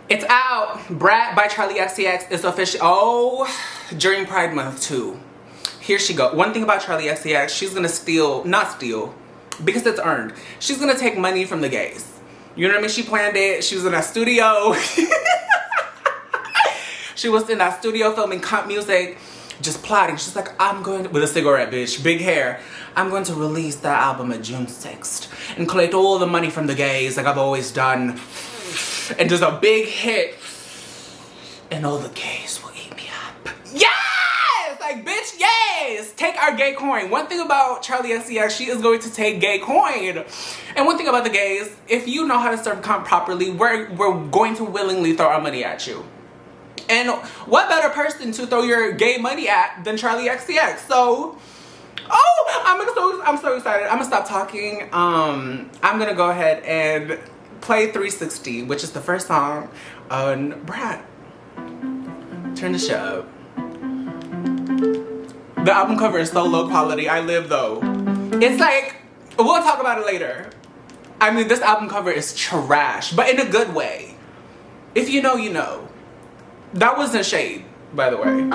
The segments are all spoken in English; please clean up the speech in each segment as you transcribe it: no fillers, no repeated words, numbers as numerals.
It's out. Brat by Charli XCX is official. Oh, during Pride Month too. Here she go. One thing about Charli XCX, she's gonna steal, not steal, because it's earned. She's gonna take money from the gays. You know what I mean? She planned it. She was in that studio. She was in that studio filming comp music, just plotting. She's like, I'm going to, with a cigarette, bitch, big hair. I'm going to release that album on June 6th and collect all the money from the gays like I've always done. And just a big hit. And all the gays will eat me up. Yes! Like, bitch, yes! Take our gay coin. One thing about Charli XCX, she is going to take gay coin. And one thing about the gays, if you know how to serve comp properly, we're going to willingly throw our money at you. And what better person to throw your gay money at than Charli XCX? So, oh, I'm so excited. I'm gonna stop talking. I'm gonna go ahead and play 360, which is the first song on BRAT. Turn the shit up. The album cover is so low quality. I live though. It's like, we'll talk about it later. I mean, this album cover is trash, but in a good way. If you know, you know. That wasn't shade, by the way.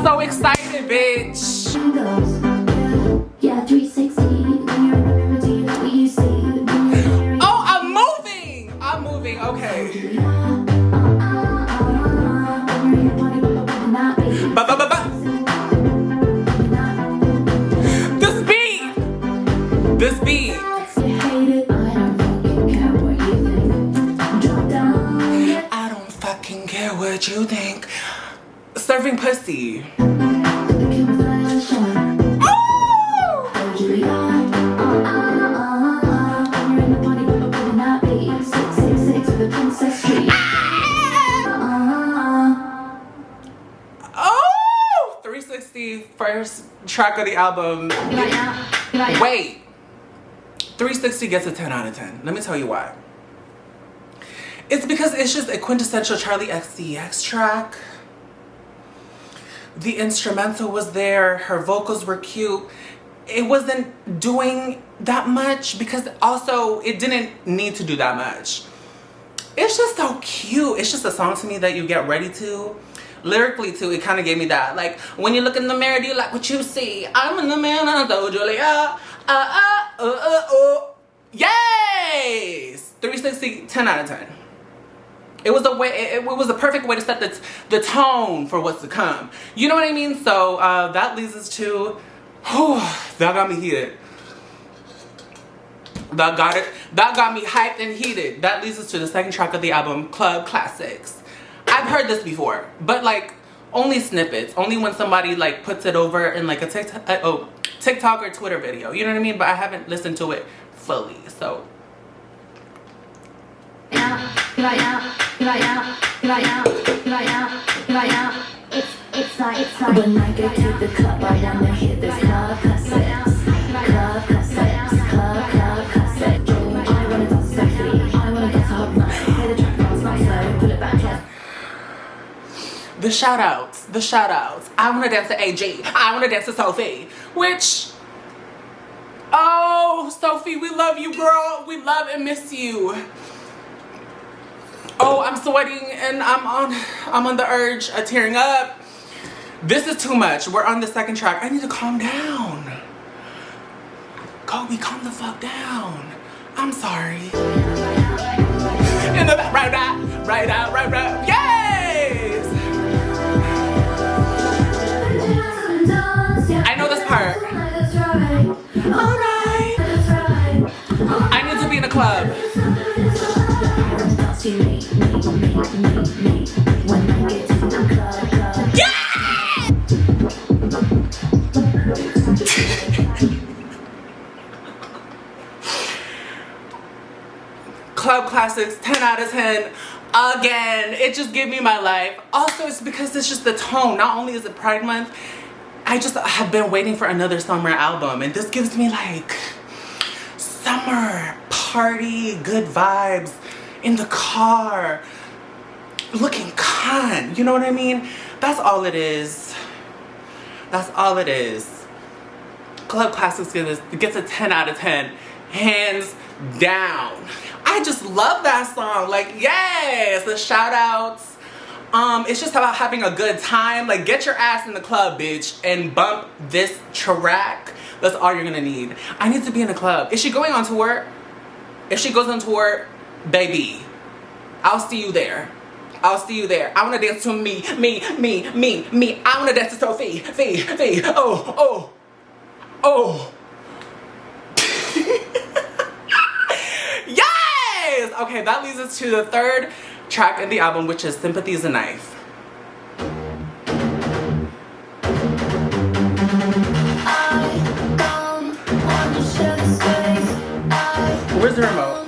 So excited, bitch. Yeah, 360. Oh, I'm moving. I'm moving. Okay. This beat. This beat. I don't fucking care what you think. Serving pussy. Oh, 360, first track of the album. Wait, 360 gets a 10 out of 10. Let me tell you why. It's because it's just a quintessential Charli XCX track. The instrumental was there, her vocals were cute. It wasn't doing that much because also it didn't need to do that much. It's just so cute. It's just a song to me that you get ready to. Lyrically too, it kind of gave me that. Like, when you look in the mirror, do you like what you see? I'm in the man, I told Julia. Yes! 360, 10 out of 10. It was a way. It was a perfect way to set the tone for what's to come. You know what I mean? So that leads us to. That got me heated. That got me hyped and heated. That leads us to the second track of the album, Club Classics. I've heard this before, but like only snippets. Only when somebody like puts it over in like a TikTok or Twitter video. You know what I mean? But I haven't listened to it fully. So. It's like when I go to the club, I wanna hear this club classics. Club classics, club classics. I wanna dance sexy, I wanna get up night. Play the track fast, not slow, pull it back. The shout outs. I wanna dance to AG. I wanna dance to Sophie. Which, oh, Sophie, we love you, girl. We love and miss you. Oh, I'm sweating and I'm on the urge of tearing up. This is too much. We're on the second track. I need to calm down. Kobe, calm the fuck down. I'm sorry. In the back, right out. Yes! I know this part. Alright. I need to be in a club. Club Classics, 10 out of 10. Again, it just gave me my life. Also, it's because it's just the tone. Not only is it Pride Month, I just have been waiting for another summer album, and this gives me like summer party, good vibes in the car. looking con. You know what I mean? That's all it is. That's all it is. Club Classics gets a 10 out of 10. Hands down. I just love that song. Like, yes, the shout outs. It's just about having a good time. Like, get your ass in the club, bitch, and bump this track. That's all you're gonna need. I need to be in a club. Is she going on tour? If she goes on tour, baby, I'll see you there. I'll see you there. I wanna dance to me. I wanna dance to Sophie. Fee. Oh. Yes! Okay, that leads us to the third track in the album, which is Sympathy is a Knife. Where's the remote?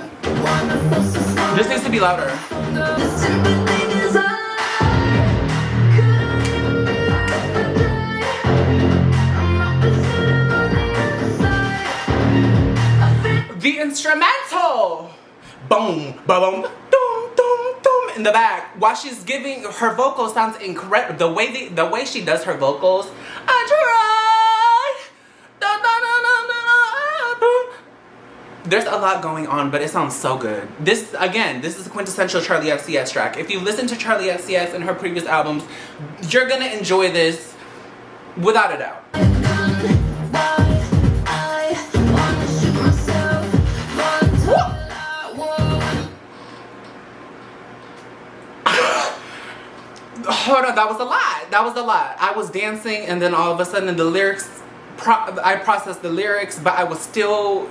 This needs to be louder. The instrumental, boom, boom, boom, boom, in the back. While she's giving her vocal sounds incredible. The way she does her vocals, there's a lot going on, but it sounds so good. This is a quintessential Charli XCX track. If you listen to Charli XCX and her previous albums, you're gonna enjoy this without a doubt. Hold on, that was a lot. I was dancing, and then all of a sudden the lyrics, I processed the lyrics, but I was still...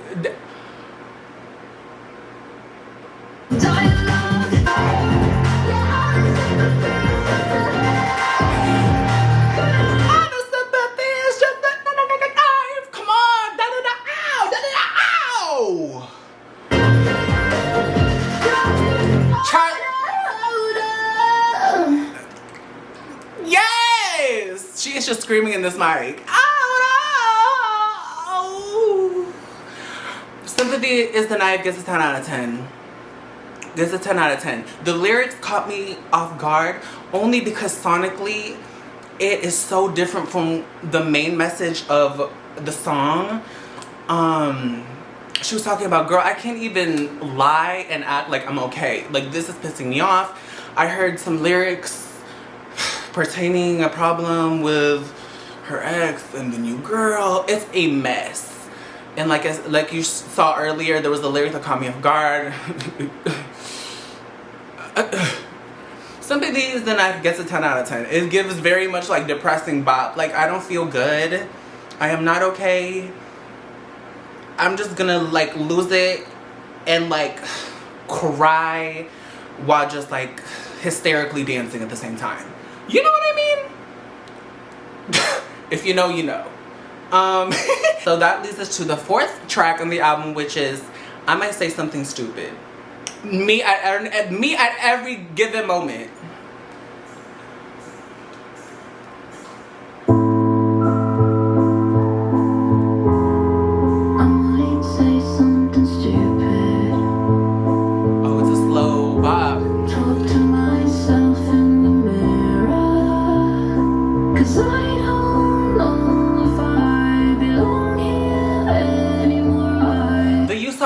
Come on! Ow! Yes! She is just screaming in this mic. Ow! Sympathy is the Knife gets a 10 out of 10. Gets a 10 out of 10. The lyrics caught me off guard only because sonically it is so different from the main message of the song. She was talking about, girl, I can't even lie and act like I'm okay. Like, this is pissing me off. I heard some lyrics pertaining a problem with her ex and the new girl. It's a mess. And like you saw earlier, there was a lyric that caught me off guard. Sympathy is the Knife gets a 10 out of 10. It gives very much like depressing bop. Like, I don't feel good. I am not okay. I'm just gonna like lose it and like cry while just like hysterically dancing at the same time. You know what I mean? If you know, you know. So that leads us to the fourth track on the album, which is I Might Say Something Stupid. Me at every given moment.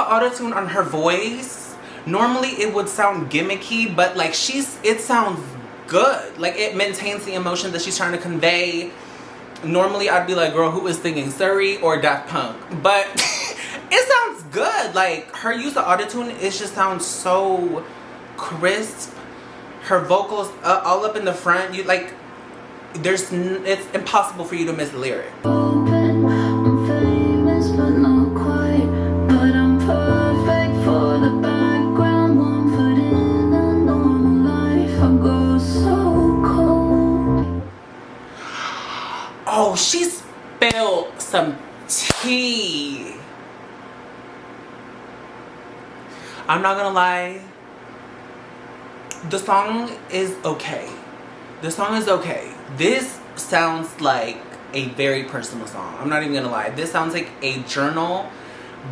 Auto-tune on her voice, normally it would sound gimmicky, but like it sounds good. Like, it maintains the emotion that she's trying to convey. Normally I'd be like, girl, who is singing, Surrey or Daft Punk? But it sounds good. Like, her use of auto-tune, it just sounds so crisp. Her vocals all up in the front, you like, it's impossible for you to miss the lyric. Oh, she spilled some tea. I'm not gonna lie. The song is okay. The song is okay. This sounds like a very personal song. I'm not even gonna lie. This sounds like a journal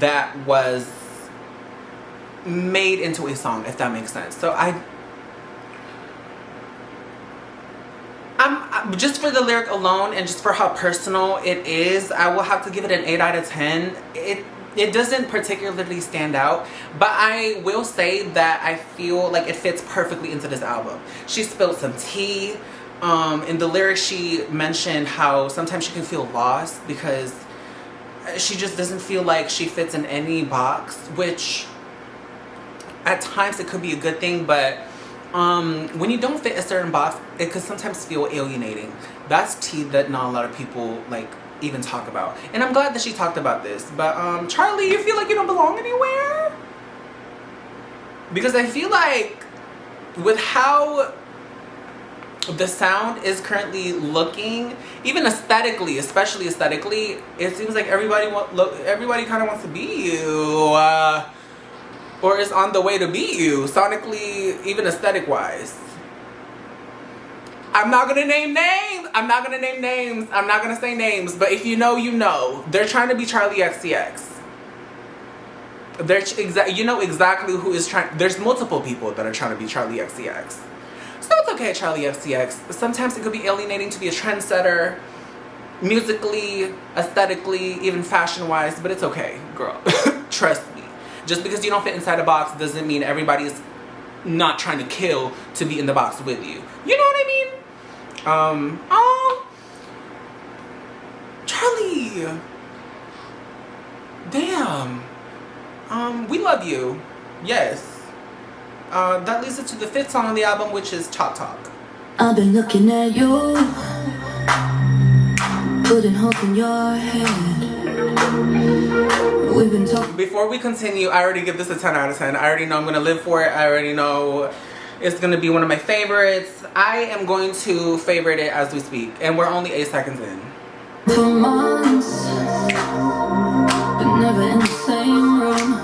that was made into a song, if that makes sense. So just for the lyric alone and just for how personal it is, I will have to give it an 8 out of 10. It doesn't particularly stand out, but I will say that I feel like it fits perfectly into this album. She spilled some tea. In the lyrics, she mentioned how sometimes she can feel lost because she just doesn't feel like she fits in any box, which at times it could be a good thing, but when you don't fit a certain box, it could sometimes feel alienating. That's tea that not a lot of people like even talk about, and I'm glad that she talked about this. But Charli, you feel like you don't belong anywhere? Because I feel like with how the sound is currently looking, even aesthetically, especially aesthetically, it seems like everybody kind of wants to be you, or is on the way to be you, sonically, even aesthetic wise. I'm not gonna name names. I'm not gonna name names. I'm not gonna say names. But if you know, you know. They're trying to be Charli XCX. You know exactly who is trying. There's multiple people that are trying to be Charli XCX. So it's okay, Charli XCX. Sometimes it could be alienating to be a trendsetter, musically, aesthetically, even fashion-wise. But it's okay, girl. Trust me. Just because you don't fit inside a box doesn't mean everybody's not trying to kill to be in the box with you. You know what I mean? Charli. Damn. We love you. Yes. That leads us to the 5th song on the album, which is Talk Talk. I've been looking at you, putting hope in your head. We've been talking. Before we continue, I already give this a 10 out of 10. I already know I'm gonna live for it. I already know it's gonna be one of my favorites. I am going to favorite it as we speak, and we're only 8 seconds in. For months, but never in the same room.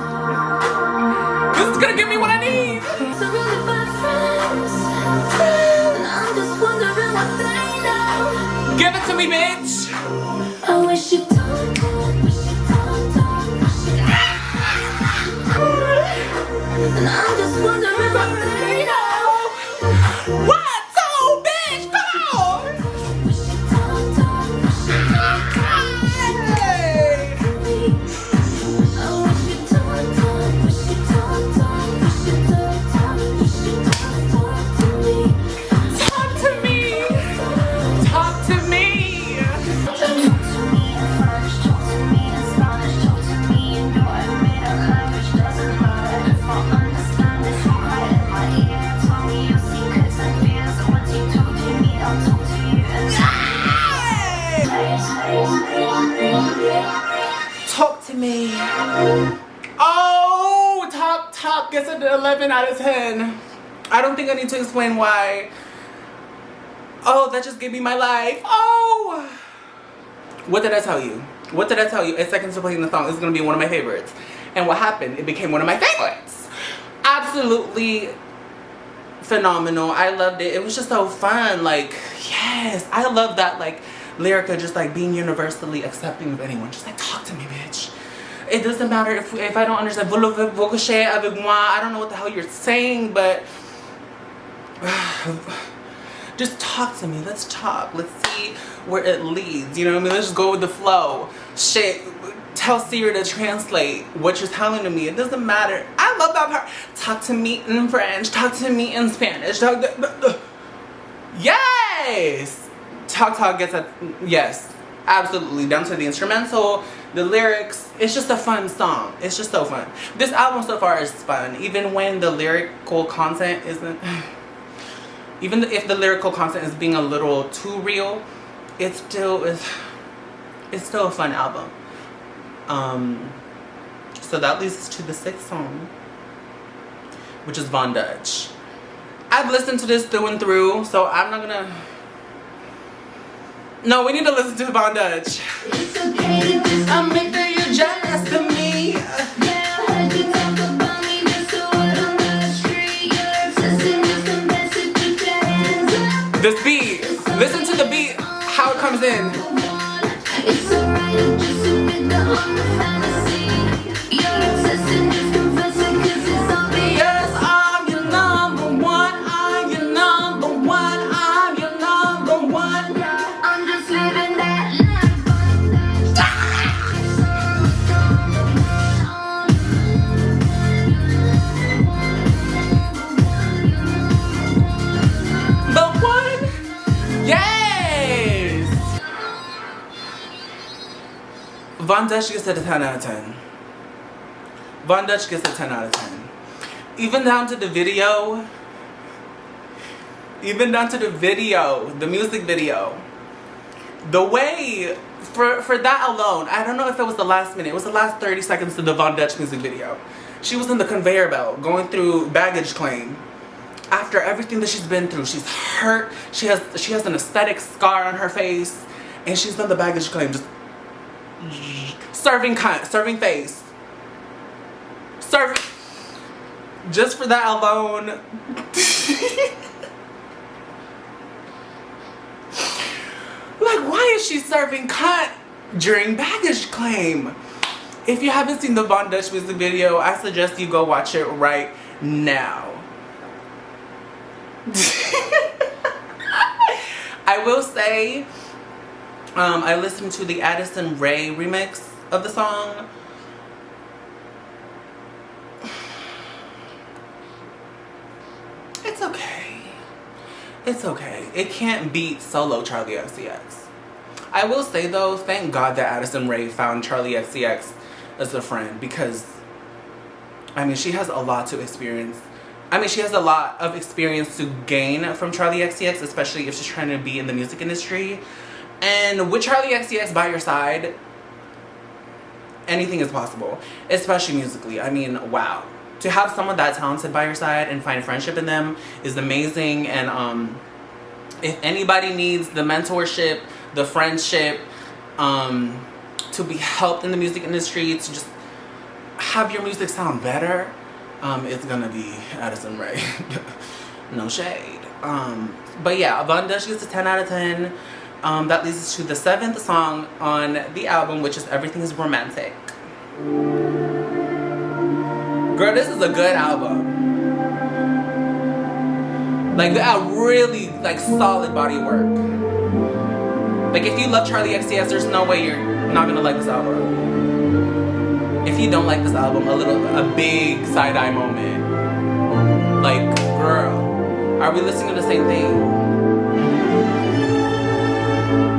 This is gonna give me what I need. So really bad friends, and I'm just wondering what they know. Give it to me, bitch. I wish you don't, wish you don't, wish you don't. And I'm just wondering what they know. What? So, bitch, come on. Wish you don't, wish you don't. Hey. I wish you don't, wish you don't, wish you don't, wish you don't to me. Talk to me. Talk to me. Talk to me in French, talk to me in Spanish, talk to me in your admitted language. Doesn't matter if I understand it. Right in my ear, tell me your secrets and fears. What you do to me, I'll talk to you and Talk to me. Oh, Talk gets an 11 out of 10. I don't think I need to explain why. Oh, that just gave me my life. Oh. What did I tell you? What did I tell you? 8 seconds to playing the song. It's going to be one of my favorites. And what happened? It became one of my favorites. Absolutely phenomenal. I loved it. It was just so fun. Like, yes. I love that, like, Lyrica just, like, being universally accepting of anyone. Just, like, talk to me, bitch. It doesn't matter if I don't understand. I don't know what the hell you're saying, but just talk to me. Let's talk. Let's see where it leads. You know what I mean? Let's just go with the flow. Shit. Tell Siri to translate what you're telling to me. It doesn't matter. I love that part. Talk to me in French. Talk to me in Spanish. Yes. Talk gets a yes. Absolutely. Down to the instrumental, the lyrics. It's just a fun song. It's just so fun. This album so far is fun. Even when the lyrical content isn't, even if the lyrical content is being a little too real, it's still a fun album. So that leads us to the 6th song, which is Von Dutch. I've listened to this through and through, so I'm not gonna. No, we need to listen to Von Dutch. It's okay to I'll make sure you're jealous of me. yeah, I heard you talk about me just a word on the street. You're obsessing, just confess it, put your hands up. This beat. Listen to the beat, how it comes in. It's alright, just admit that I'm a fantasy. You're obsessing, just confess it, 'cause it's obvious. Yes, I'm your number one. I'm your number one. I'm your number one. Von Dutch gets a 10 out of 10. Von Dutch gets a 10 out of 10. Even down to the video. Even down to the video. The music video. The way, for that alone, I don't know if it was the last minute. It was the last 30 seconds of the Von Dutch music video. She was in the conveyor belt going through baggage claim. After everything that she's been through, she's hurt. She has an aesthetic scar on her face. And she's done the baggage claim. Just serving face. Just for that alone. Like, why is she serving cunt during baggage claim? If you haven't seen the Von Dutch music video, I suggest you go watch it right now. I will say, I listened to the Addison Rae remix of the song. It's okay. It's okay. It can't beat solo Charli XCX. I will say though, thank God that Addison Rae found Charli XCX as a friend, because I mean, she has a lot to experience. I mean, she has a lot of experience to gain from Charli XCX, especially if she's trying to be in the music industry. And with Charli XCX by your side, anything is possible, especially musically. I mean, wow. To have someone that talented by your side and find friendship in them is amazing. And if anybody needs the mentorship, the friendship, to be helped in the music industry, to just have your music sound better, it's gonna be Addison Rae. No shade. But yeah, Von Dutch gets a 10 out of 10. That leads us to the 7th song on the album, which is Everything is Romantic. Girl, this is a good album. Like, they have really, like, solid body of work. Like, if you love Charli XCX, there's no way you're not gonna like this album. If you don't like this album, a big side-eye moment. Like, girl, are we listening to the same thing?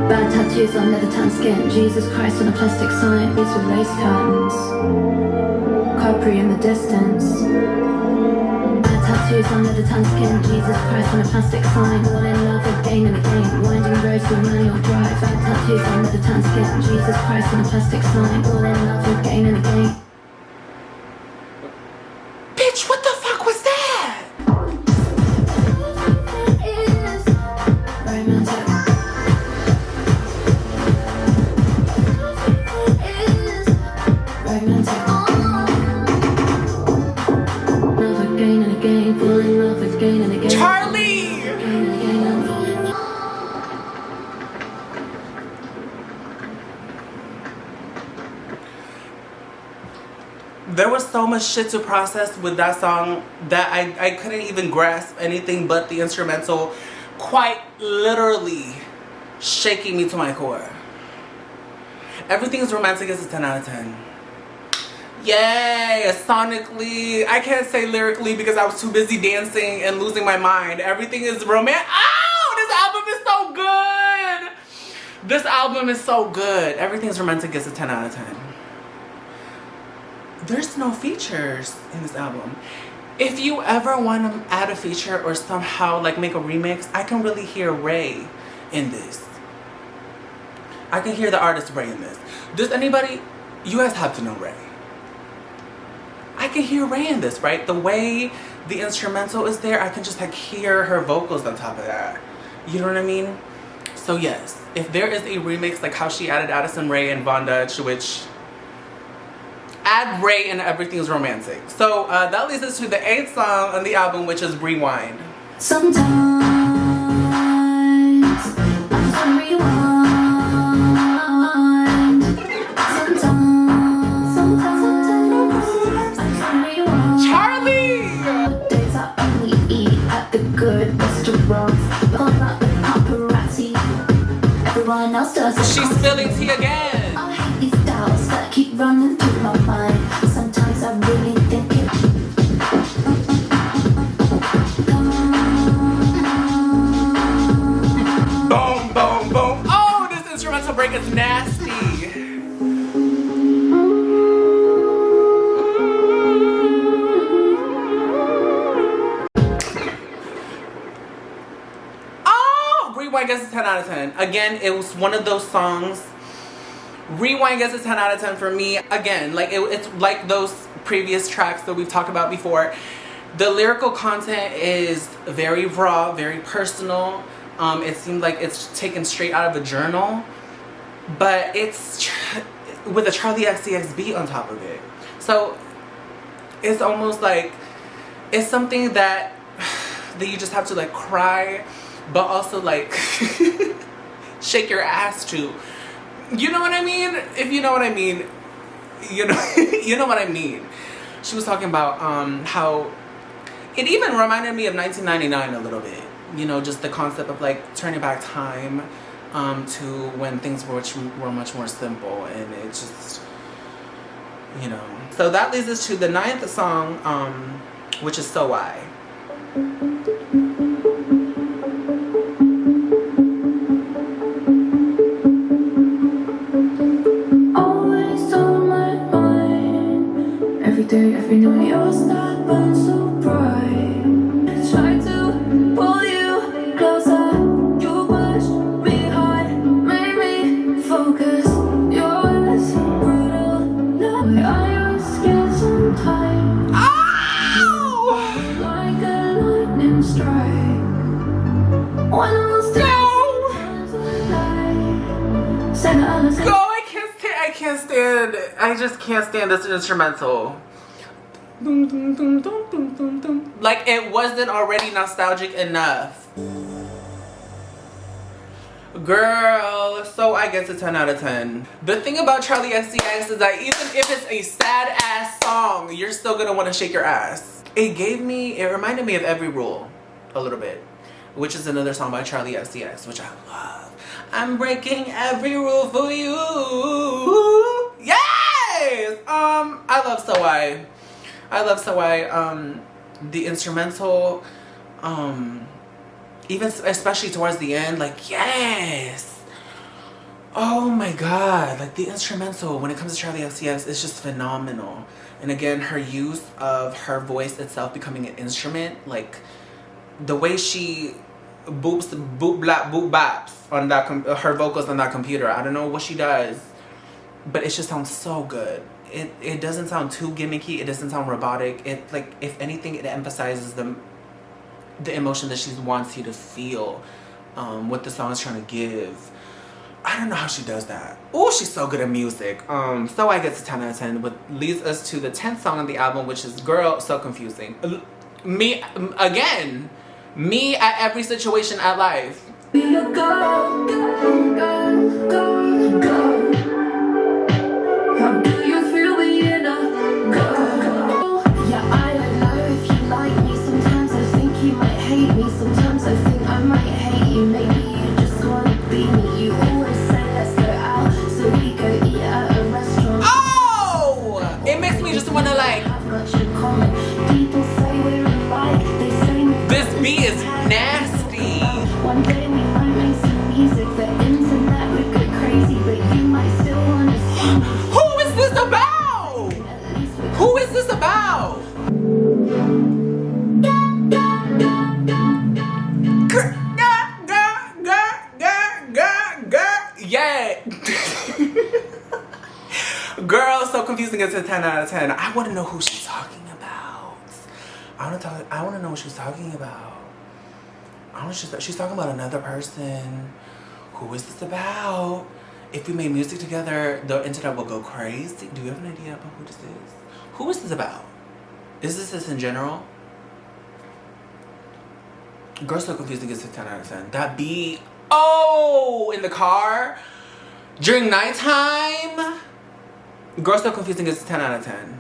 Bad tattoos on leather tan skin. Jesus Christ on a plastic sign. These with lace curtains. Capri in the distance. Bad tattoos on leather tan skin. Jesus Christ on a plastic sign. All in love again and again. Winding roads with manual drive. Bad tattoos on leather tan skin. Jesus Christ on a plastic sign. All in love again and again. Bitch, what the fuck was that? Romantic. Charli! There was so much shit to process with that song that I couldn't even grasp anything but the instrumental, quite literally shaking me to my core. Everything is Romantic is a 10 out of 10. Yay! Sonically, I can't say lyrically because I was too busy dancing and losing my mind. Everything is romantic. Oh, this album is so good! This album is so good. Everything is Romantic gets a 10 out of 10. There's no features in this album. If you ever want to add a feature or somehow like make a remix, I can really hear Ray in this. I can hear the artist Ray in this. Does anybody, you guys have to know Ray. I can hear Ray in this, right? The way the instrumental is there, I can just like hear her vocals on top of that. You know what I mean? So yes, if there is a remix like how she added Addison Rae and Von Dutch, which add Ray and Everything is Romantic. So that leads us to the 8th song on the album, which is Rewind. Sometimes I just wanna rewind. Sometimes I just wanna rewind. Charli! Days I only eat at the good restaurants. Gone up with paparazzi. Everyone else does it. She's spilling tea again. I hate these doubts that keep running through my mind. Sometimes I really think it. Boom, boom, boom. Oh, this instrumental break is nasty. Rewind gets a 10 out of 10. Again, it was one of those songs. Rewind gets a 10 out of 10 for me. Again, like it's like those previous tracks that we've talked about before. The lyrical content is very raw, very personal. It seemed like it's taken straight out of a journal, but it's with a Charli XCX beat on top of it. So it's almost like it's something that you just have to like cry, but also like shake your ass to. You know what I mean? If you know what I mean, you know you know what I mean. She was talking about how it even reminded me of 1999 a little bit. You know, just the concept of like turning back time to when things were much more simple, and it just, you know. So that leads us to the 9th song, which is So I. Always on my mind. Every day, every night, your star burns so bright. Try to pull you closer. You push me hard, made me focus. Your words brutal. No, I was scared sometimes. Ow! Like a lightning strike. When I was Go! I can't stand. I just can't stand this instrumental. Like it wasn't already nostalgic enough. Girl, so I get a 10 out of 10. The thing about Charli XCX is that even if it's a sad ass song, you're still gonna want to shake your ass. It reminded me of Every Rule a little bit, which is another song by Charli XCX, which I love. I'm breaking every rule for you. Yes! I love So I. I love So I. The instrumental, even especially towards the end, like, yes! Oh my god, like the instrumental when it comes to Charli XCX is just phenomenal. And again, her use of her voice itself becoming an instrument, like the way she boop blap boop baps on that her vocals on that computer. I don't know what she does, but it just sounds so good. It doesn't sound too gimmicky. It doesn't sound robotic. It, like, if anything, it emphasizes the emotion that she wants you to feel, what the song is trying to give. I don't know how she does that. Oh, she's so good at music. So I get to 10 out of 10, which leads us to the 10th song on the album, which is Girl, So Confusing. Me at every situation at life. be a girl, girl, girl, girl, girl. How do you feel being a girl? Yeah, I don't know if you like me. Sometimes I think you might hate me. Sometimes I think I might hate you. Maybe you just wanna be me. You always say let's go out, so we go eat at a restaurant. Oh! It makes me just wanna like. I've got you common. People say we're alike. They say This beat is nasty. one day we might make some music. The internet would go crazy, but you might still wanna see me. Who is this about? At least we're Who is this about? Yeah. Girl, So Confusing. It's a 10 out of 10. I want to know who she's talking about. I want to know what she's talking about. She's talking about another person. Who is this about? If we made music together, the internet will go crazy. Do you have an idea about who this is? Who is this about? Is this in general? Girl, So Confusing is a 10 out of 10. That beat, oh, in the car during nighttime. Girl, So Confusing is a 10 out of 10.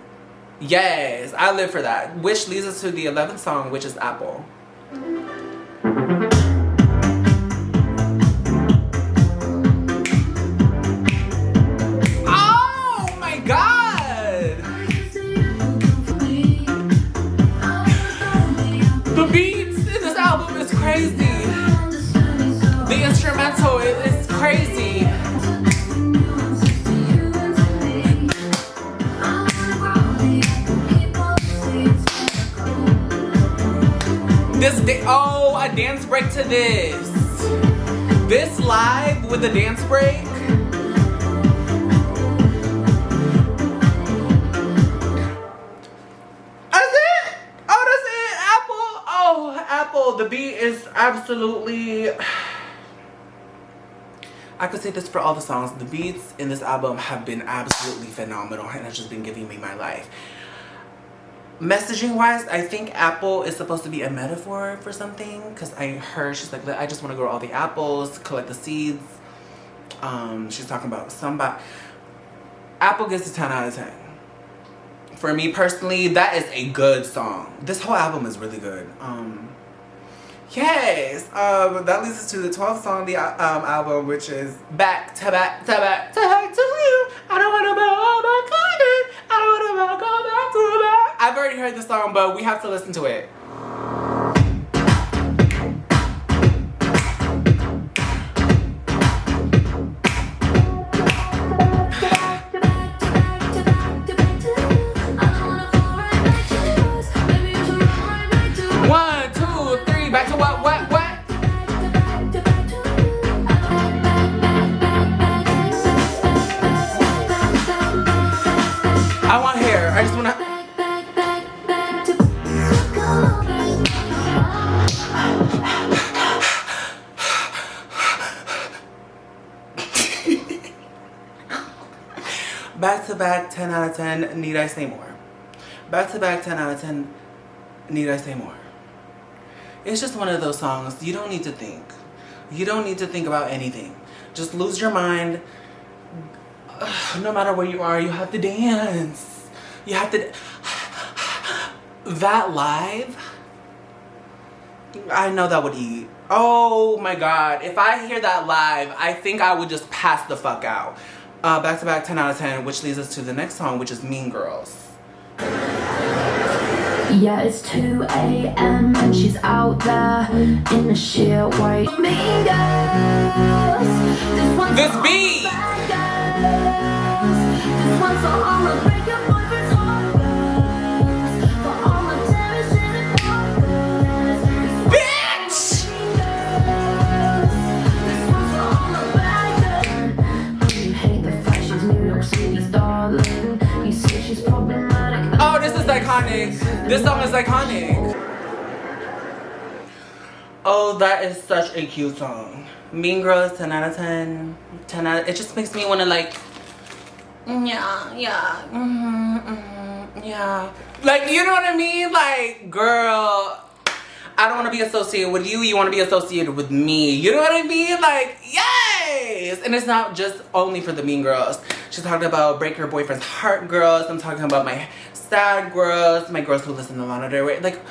Yes, I live for that. Which leads us to the 11th song, which is Apple. Oh my god! The beats in this album is crazy. The instrumental is crazy. A dance break to this. This live with the dance break. That's it. Oh, that's it. Apple. Oh, Apple. The beat is absolutely... I could say this for all the songs. The beats in this album have been absolutely phenomenal and have just been giving me my life. Messaging wise, I think apple is supposed to be a metaphor for something, because I heard she's like, I just want to grow all the apples, collect the seeds. She's talking about somebody. Apple gets a 10 out of 10. For me personally, that is a good song. This whole album is really good. Yes, that leads us to the 12th song of the album, which is Back to Back to Back to Back to You. I don't want to go back again. I don't want to go back to back. I've already heard the song, but we have to listen to it. One, two, three, back to what? I want hair. I just want to... Back to back, 10 out of 10, need I say more? Back to back, 10 out of 10, need I say more? It's just one of those songs, you don't need to think. You don't need to think about anything. Just lose your mind. No matter where you are, you have to dance. You have to... That live, I know that would eat. Oh my God. If I hear that live, I think I would just pass the fuck out. Back to back, 10 out of 10, which leads us to the next song, which is Mean Girls. Yeah, it's 2 a.m. and she's out there in the sheer white. Mean girls. This beat. This one's for all the break your boyfriend's heart girls. For all the terrorists in the corners. Bitch! This one's for all the bad girls. You hate the fact she's New York City's darling. You see she's problematic. Oh, this is iconic. This song is iconic. Oh, that is such a cute song. Mean Girls, 10 out of 10. 10 out of, it just makes me want to like, yeah, like, you know what I mean? Like, girl, I don't want to be associated with you. You want to be associated with me. You know what I mean? Like, yes. And it's not just only for the mean girls. She's talking about break your boyfriend's heart girls. I'm talking about my sad girls, my girls who listen to Lana Del Rey, like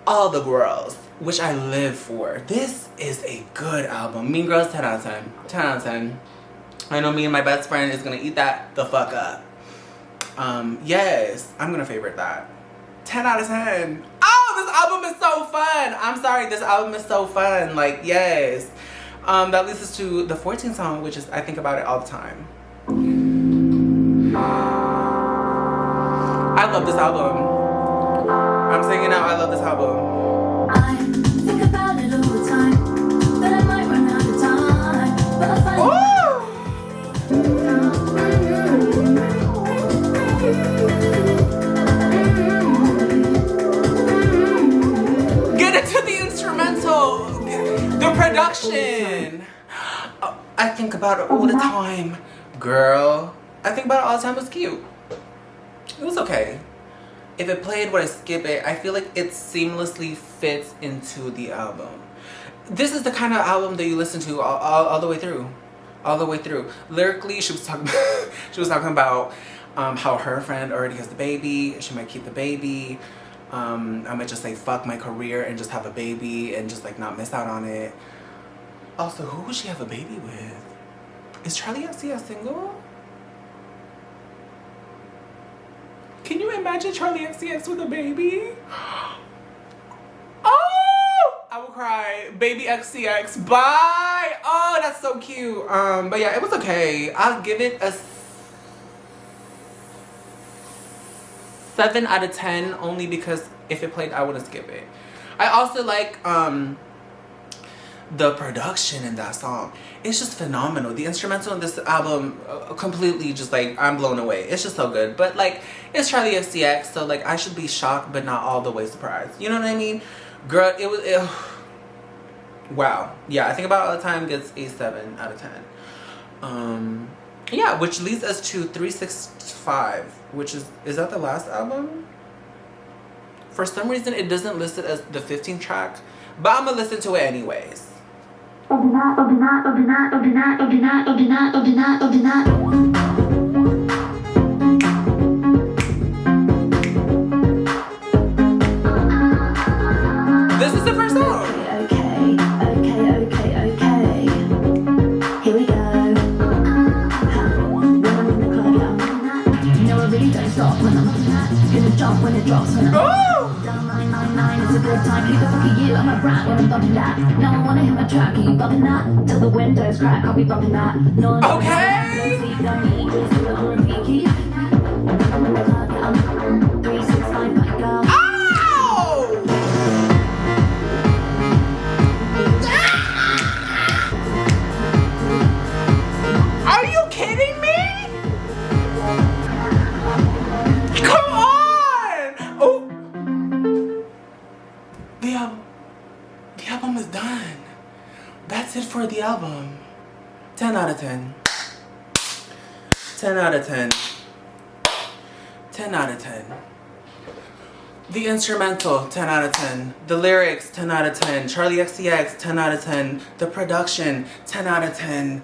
all the girls, which I live for. This is a good album. Mean Girls, 10 out of 10. 10 out of 10. I know me and my best friend is gonna eat that the fuck up. Yes, I'm gonna favorite that. 10 out of 10. Oh, this album is so fun. I'm sorry, this album is so fun. Like, yes. That leads us to the 14th song, which is I Think About It All the Time. I love this album. I'm saying it now, I love this album. I think about it all the time, but I might run out of time. But I'll find Get into the instrumental, the production. Oh, I think about it all the time. Girl, I think about it all the time was cute. It was okay. If it played, would I skip it? I feel like it seamlessly fits into the album. This is the kind of album that you listen to all the way through. All the way through. Lyrically, she was talking about how her friend already has the baby. She might keep the baby. I might just say fuck my career and just have a baby and just like not miss out on it. Also, who would she have a baby with? Is Charli XCX single? Can you imagine Charli XCX with a baby? Oh! I will cry. Baby XCX. Bye! Oh, that's so cute. But yeah, it was okay. I'll give it a 7 out of 10 only because if it played, I wouldn't skip it. I also like the production in that song, it's just phenomenal. The instrumental in this album, completely just like, I'm blown away. It's just so good. But like, it's Charli XCX, so like, I should be shocked but not all the way surprised. You know what I mean? Girl, wow. Yeah, I think about it all the time, gets a 7 out of 10. Yeah, which leads us to 365, which is that the last album? For some reason, it doesn't list it as the 15th track, but I'm gonna listen to it anyways. This is the first song. Okay. Here we go. When I'm in the club, yeah. No, I really don't stop when I'm gonna jump when it drops. When I'm down 999, it's a good time. Who the fuck are you? I'm a brat when I'm bumping that. No one wanna hear my track. Are you bumping that? Till the windows crack, I'll be bumping that. No one Okay. don't need, just put it on repeat. I'm in the club, yeah. I'm 365, my girl. Are you kidding me? Come on! Oh, the album is done. That's it for the album. 10 out of 10. 10 out of 10. 10 out of 10. The instrumental, 10 out of 10. The lyrics, 10 out of 10. Charli XCX, 10 out of 10. The production, 10 out of 10.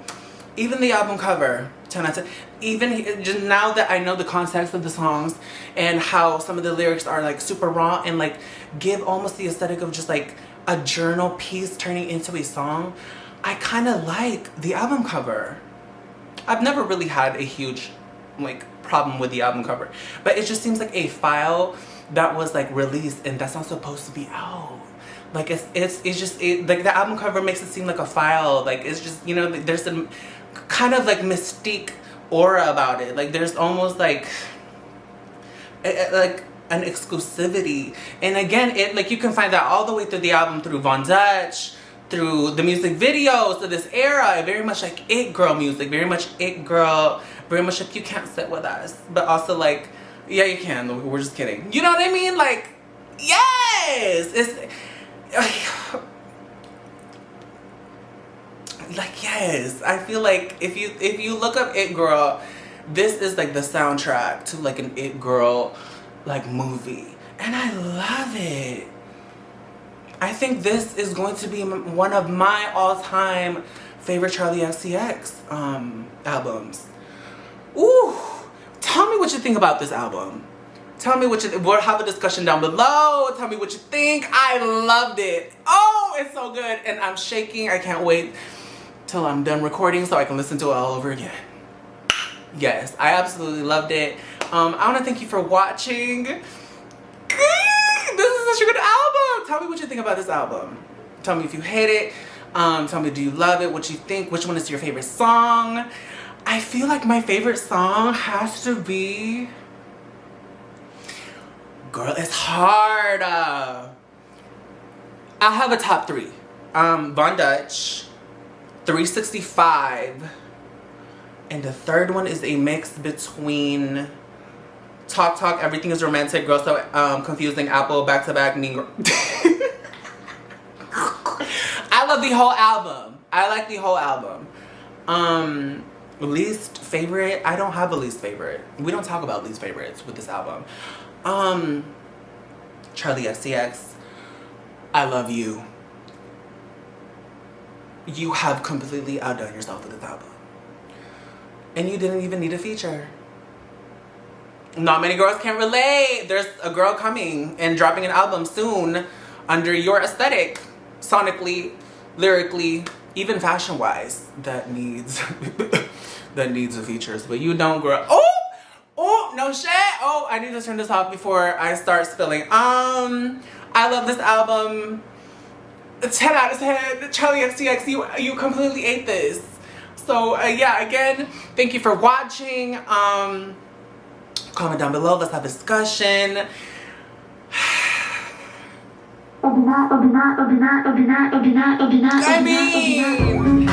Even the album cover, 10 out of 10. Even just now that I know the context of the songs and how some of the lyrics are like super raw and like give almost the aesthetic of just like a journal piece turning into a song, I kind of like the album cover. I've never really had a huge like problem with the album cover, but it just seems like a file that was like released and that's not supposed to be out. Like it's just like the album cover makes it seem like a file. Like it's just, you know, there's some kind of like mystique aura about it. Like there's almost like an exclusivity. And again, it like you can find that all the way through the album, through Von Dutch, through the music videos of this era. Very much like it girl music, very much it girl, very much like you can't sit with us, but also like, yeah, you can. We're just kidding. You know what I mean? Like, yes, it's like, yes. I feel like if you look up It Girl, this is like the soundtrack to like an It Girl like movie, and I love it. I think this is going to be one of my all-time favorite Charli XCX albums. Ooh, tell me what you think about this album. Tell me what we'll have a discussion down below. Tell me what you think. I loved it. Oh, it's so good. And I'm shaking. I can't wait till I'm done recording so I can listen to it all over again. Yes, I absolutely loved it. I want to thank you for watching. This is such a good album. Tell me what you think about this album. Tell me if you hate it. Tell me, do you love it? What you think? Which one is your favorite song? I feel like my favorite song has to be... Girl, it's hard. I have a top 3. Von Dutch, 365, and the third one is a mix between Talk Talk, Everything Is Romantic, Girl So Confusing, Apple, Back to Back, Mean Girl. I love the whole album. I like the whole album. Least favorite, I don't have a least favorite. We don't talk about least favorites with this album. Charli XCX, I love you. You have completely outdone yourself with this album. And you didn't even need a feature. Not many girls can relate. There's a girl coming and dropping an album soon under your aesthetic, sonically, lyrically, even fashion-wise, that needs that needs the features. But you don't, girl. Oh, no shit. Oh, I need to turn this off before I start spilling. I love this album. 10 out of 10. Charli XCX, you completely ate this. So yeah, again, thank you for watching. Comment down below. Let's have a discussion. I mean,